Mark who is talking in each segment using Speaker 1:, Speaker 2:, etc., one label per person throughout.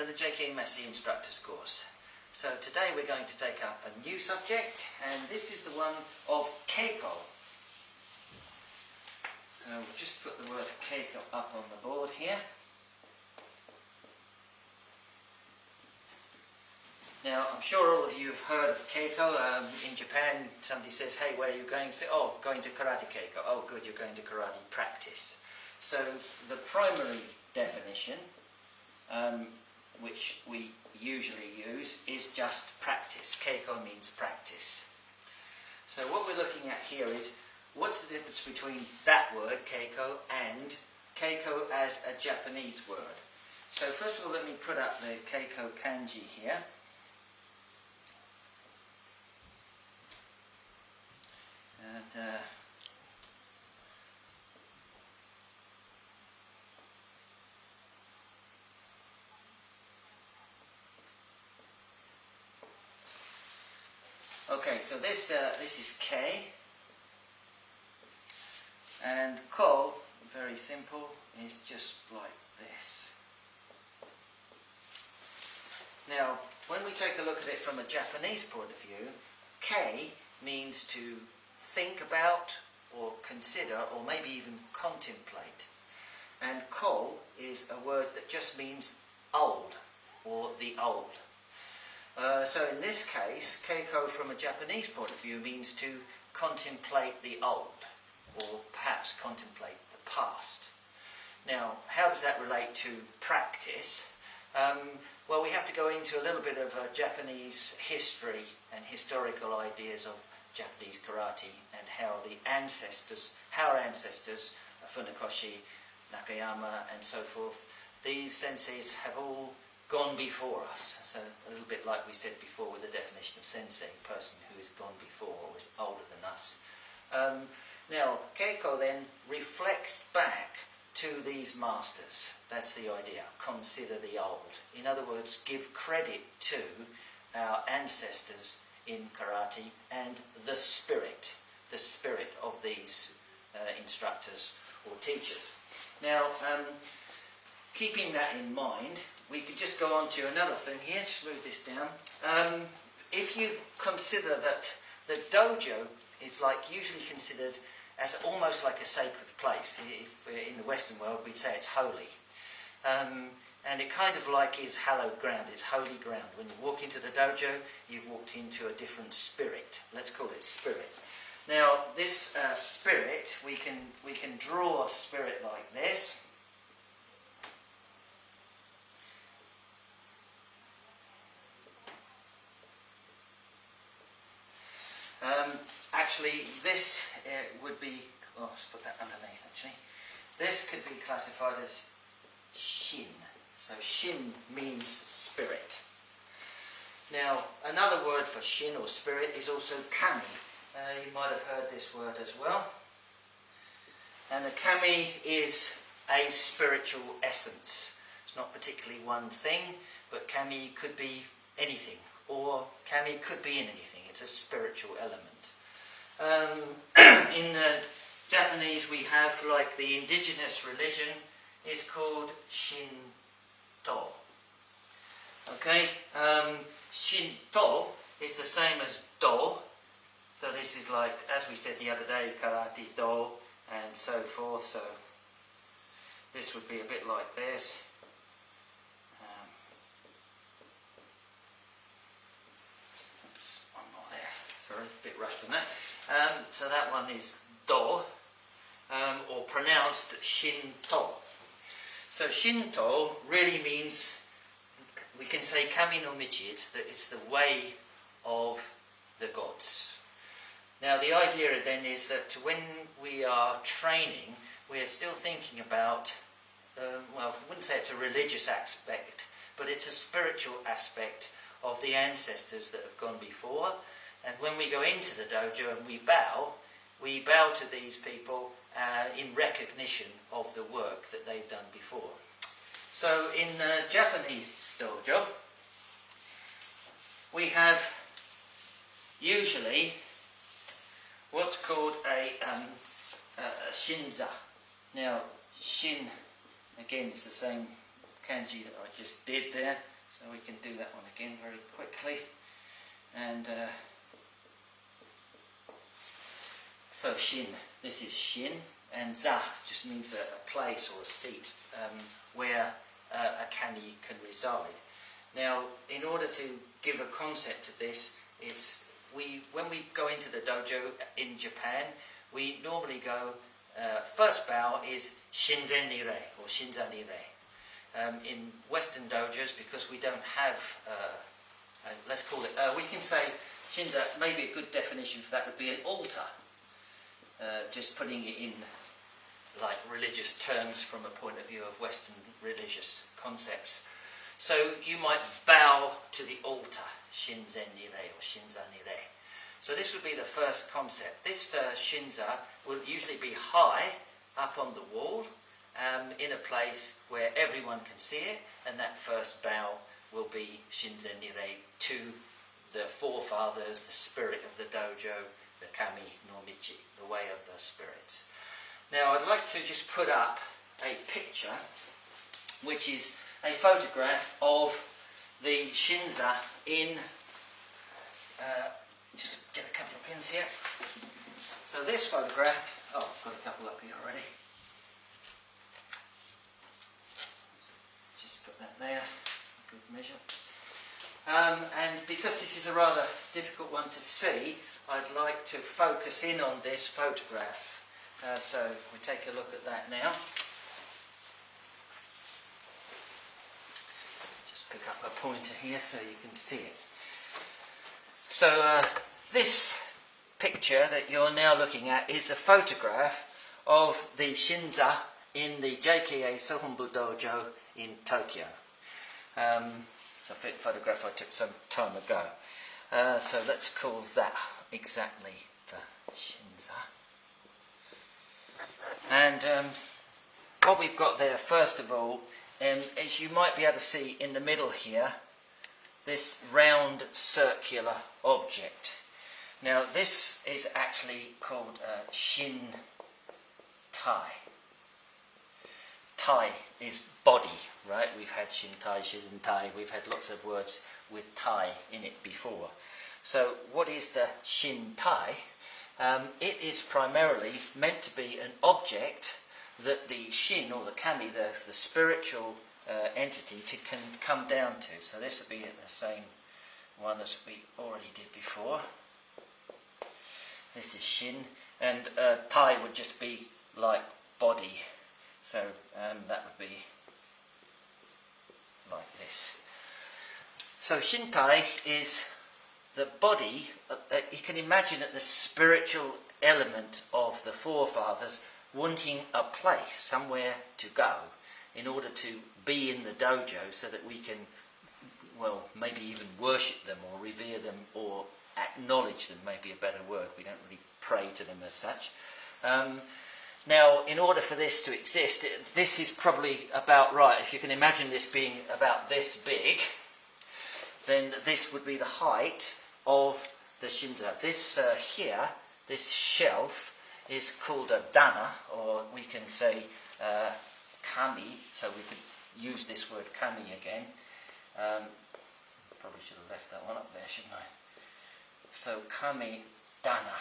Speaker 1: to the JKA Massey Instructors course. So today we're going to take up a new subject, and this is the one of Keiko. So we'll just put the word Keiko up on the board here. Now, I'm sure all of you have heard of Keiko. In Japan, somebody says, hey, where are you going? Say, oh, going to karate Keiko. Oh, good, you're going to karate practice. So the primary definition, which we usually use, is just practice. Keiko means practice. So what we're looking at here is, what's the difference between that word, Keiko, and Keiko as a Japanese word? So first of all, let me put up the Keiko kanji here. And okay, so this is K, and Ko, very simple, is just like this. Now, when we take a look at it from a Japanese point of view, K means to think about or consider or maybe even contemplate. And Ko is a word that just means old or the old. So in this case, Keiko from a Japanese point of view means to contemplate the old or perhaps contemplate the past. Now, how does that relate to practice? Well, we have to go into a little bit of Japanese history and historical ideas of Japanese karate and how our ancestors, Funakoshi, Nakayama and so forth, these senseis have all gone before us. So a little bit like we said before with the definition of sensei, a person who has gone before or is older than us. Now, Keiko then reflects back to these masters. That's the idea. Consider the old. In other words, give credit to our ancestors in karate and the spirit of these instructors or teachers. Now, keeping that in mind, we could just go on to another thing here. Just move this down. If you consider that the dojo is usually considered as almost like a sacred place. If in the Western world we'd say it's holy. And it kind of is hallowed ground, it's holy ground. When you walk into the dojo, you've walked into a different spirit. Let's call it spirit. Now, this spirit, we can draw a spirit like this. Actually, this would be, let's put that underneath actually. This could be classified as shin. So shin means spirit. Now, another word for shin or spirit is also kami. You might have heard this word as well. And a kami is a spiritual essence. It's not particularly one thing, but kami could be anything, or kami could be in anything. It's a spiritual element. In Japanese, we have the indigenous religion is called Shinto. Okay, Shinto is the same as Do. So this is as we said the other day, karate Do and so forth. So this would be a bit like this. Oops, one more there. Sorry, a bit rushed on that. So that one is Do, or pronounced Shinto. So Shinto really means, we can say kami no michi, it's the way of the gods. Now the idea then is that when we are training, we are still thinking about, well, I wouldn't say it's a religious aspect, but it's a spiritual aspect of the ancestors that have gone before. And when we go into the dojo and we bow to these people in recognition of the work that they've done before. So in Japanese dojo, we have usually what's called a shinza. Now, shin, again, it's the same kanji that I just did there. So we can do that one again very quickly. And so shin, this is shin, and za just means a place or a seat where a kami can reside. Now, in order to give a concept of this, when we go into the dojo in Japan, we normally go, first bow is shinzen nire or shinza nire. In Western dojos, because we don't have, let's call it, we can say shinza, maybe a good definition for that would be an altar. Just putting it in like religious terms from a point of view of Western religious concepts. So you might bow to the altar, shinzen nire or shinza nire. So this would be the first concept. This shinza will usually be high up on the wall, in a place where everyone can see it, and that first bow will be shinzen nire to the forefathers, the spirit of the dojo, the kami no michi, the way of the spirits. Now I'd like to just put up a picture, which is a photograph of the shinza in, just get a couple of pins here. So this photograph, oh, I've got a couple up here already. Just put that there, a good measure. And because this is a rather difficult one to see, I'd like to focus in on this photograph. So we take a look at that now. Just pick up a pointer here so you can see it. So this picture that you're now looking at is a photograph of the shinza in the JKA Sohonbu Dojo in Tokyo. It's a photograph I took some time ago. So let's call that exactly the shinza. And what we've got there, first of all, as you might be able to see in the middle here, this round circular object. Now this is actually called shin tai. Tai is body, right? We've had shin tai, shizen tai, we've had lots of words with tai in it before. So what is the shin tai? It is primarily meant to be an object that the shin or the kami, the spiritual entity, can come down to. So this would be the same one as we already did before. This is shin, and tai would just be like body. So that would be like this. So shintai is the body. You can imagine that the spiritual element of the forefathers wanting a place, somewhere to go, in order to be in the dojo so that we can, well, maybe even worship them or revere them or acknowledge them, maybe a better word. We don't really pray to them as such. Now, in order for this to exist, this is probably about right. If you can imagine this being about this big, then this would be the height of the shinza. This here, this shelf, is called a dana, or we can say kami, so we could use this word kami again. Probably should have left that one up there, shouldn't I? So kami dana,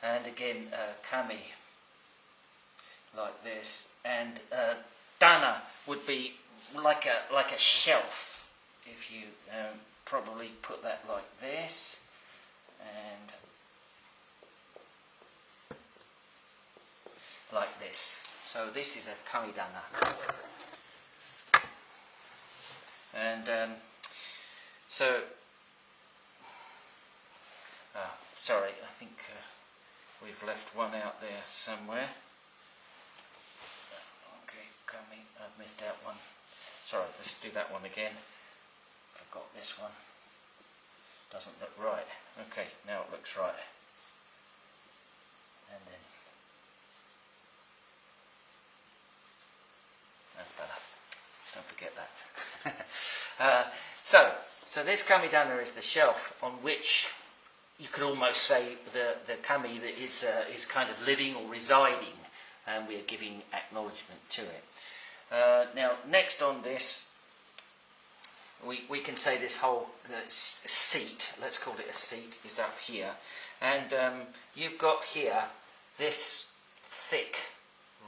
Speaker 1: and again kami like this, and dana would be like a shelf. If you probably put that like this, and like this. So this is a kamidana. And so, sorry, I think we've left one out there somewhere. Okay, kami, I've missed out one. Sorry, let's do that one again. Forgot this one. Doesn't look right. Okay, now it looks right. And then that's better. Don't forget that. So this kamidana is the shelf on which you could almost say the kami that is kind of living or residing, and we are giving acknowledgement to it. Now, next on this, we can say this whole seat, let's call it a seat, is up here. And you've got here this thick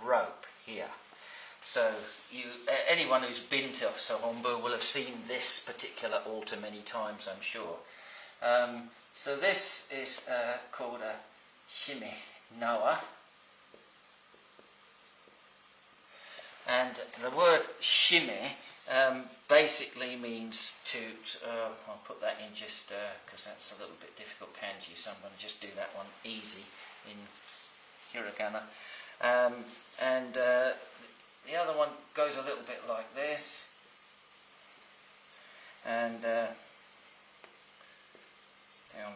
Speaker 1: rope here. So anyone who's been to Sohombu will have seen this particular altar many times, I'm sure. So this is called a shime nawa. And the word shime basically means to, I'll put that in just because that's a little bit difficult kanji, so I'm going to just do that one easy in hiragana. And the other one goes a little bit like this, and down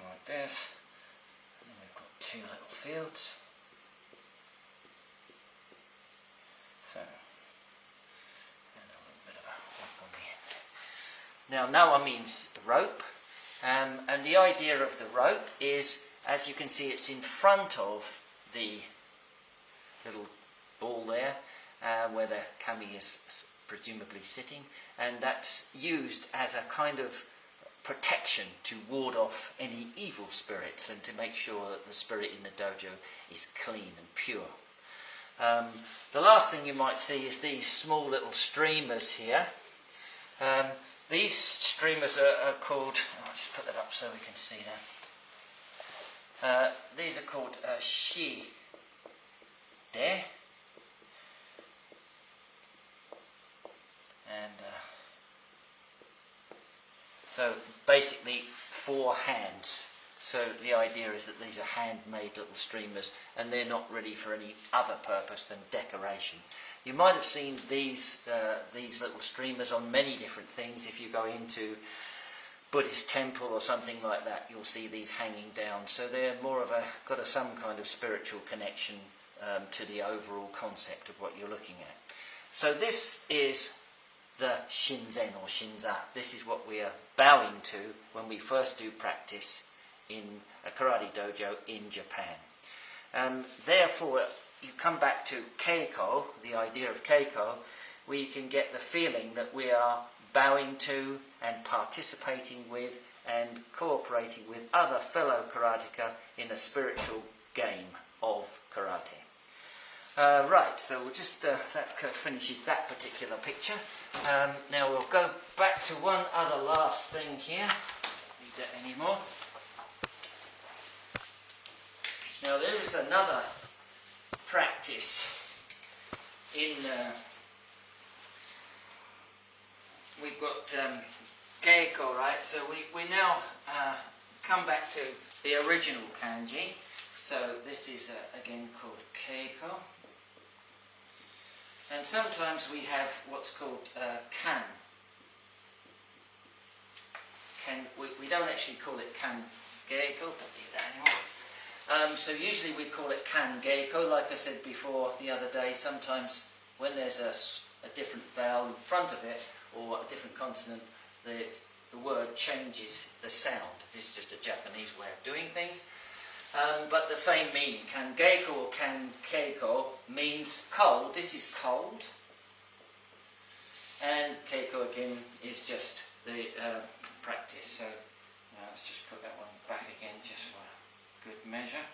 Speaker 1: like this, and then we've got two little fields. So, and a little bit of a whop on the end. Now, nawa means rope, and the idea of the rope is, as you can see, it's in front of the little ball there, where the kami is presumably sitting, and that's used as a kind of protection to ward off any evil spirits and to make sure that the spirit in the dojo is clean and pure. The last thing you might see is these small little streamers here. These streamers are called, I'll just put that up so we can see them. These are called shi de. And so basically 4 hands. So the idea is that these are handmade little streamers, and they're not really for any other purpose than decoration. You might have seen these little streamers on many different things. If you go into Buddhist temple or something like that, you'll see these hanging down. So they're more of got some kind of spiritual connection to the overall concept of what you're looking at. So this is the shinzen or shinza. This is what we are bowing to when we first do practice in a karate dojo in Japan. Therefore, you come back to Keiko, the idea of Keiko, where you can get the feeling that we are bowing to and participating with and cooperating with other fellow karateka in a spiritual game of karate. Right, so we'll just, that finishes that particular picture. Now we'll go back to one other last thing here. Don't need that anymore. Now there is another practice in, we've got Keiko, right? So we now come back to the original kanji. So this is again called Keiko. And sometimes we have what's called kan. We don't actually call it kan geiko, don't do that anymore. So usually we call it kan geiko, like I said before the other day. Sometimes when there's a different vowel in front of it, or a different consonant, the word changes the sound. This is just a Japanese way of doing things. But the same meaning. Kan geiko or kan keiko means cold. This is cold. And keiko again is just the practice. So let's just put that one back again just for good measure.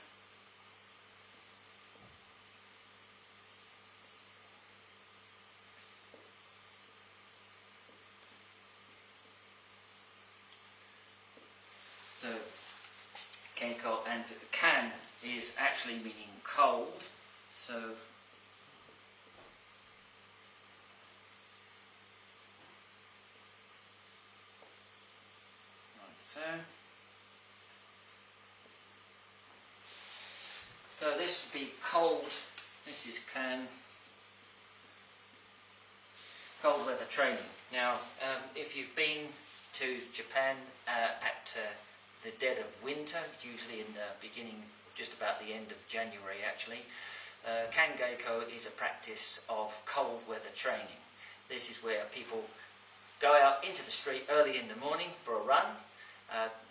Speaker 1: So Keiko, and kan is actually meaning cold, so like so. So this would be cold, this is kan, cold weather training. Now if you've been to Japan at the dead of winter, usually in the beginning, just about the end of January actually, kan geiko is a practice of cold weather training. This is where people go out into the street early in the morning for a run,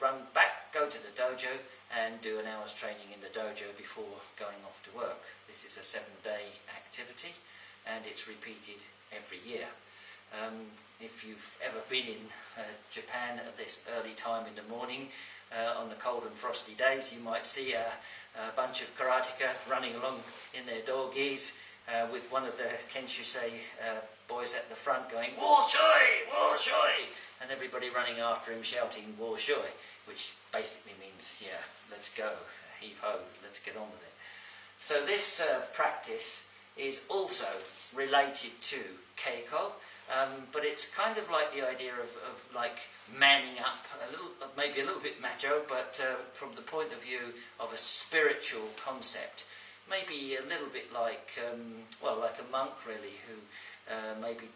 Speaker 1: run back, go to the dojo and do an hour's training in the dojo before going off to work. This is a 7-day activity and it's repeated every year. If you've ever been in Japan at this early time in the morning, on the cold and frosty days, you might see a bunch of karateka running along in their doggies with one of the kenshusei boys at the front going, "Wo shoi! Wo shoi!" and everybody running after him shouting "Wo shoi," which basically means, yeah, let's go, heave ho, let's get on with it. So this practice is also related to Keiko, but it's kind of like the idea of like manning up, maybe a little bit macho, but from the point of view of a spiritual concept. Maybe a little bit like, well, like a monk really, who maybe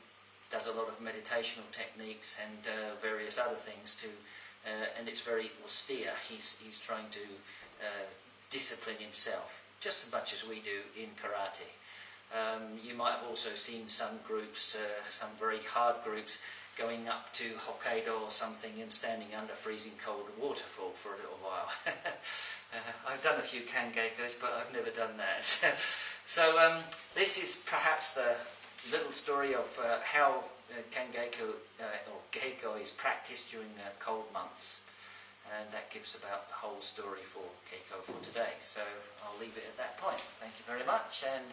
Speaker 1: does a lot of meditational techniques and various other things too, and it's very austere. He's trying to discipline himself, just as much as we do in karate. You might have also seen some groups, some very hard groups, going up to Hokkaido or something and standing under freezing cold waterfall for a little while. I've done a few kangekos, but I've never done that. So this is perhaps the little story of how kangeko or geiko is practiced during cold months. And that gives about the whole story for Keiko for today. So I'll leave it at that point. Thank you very much, and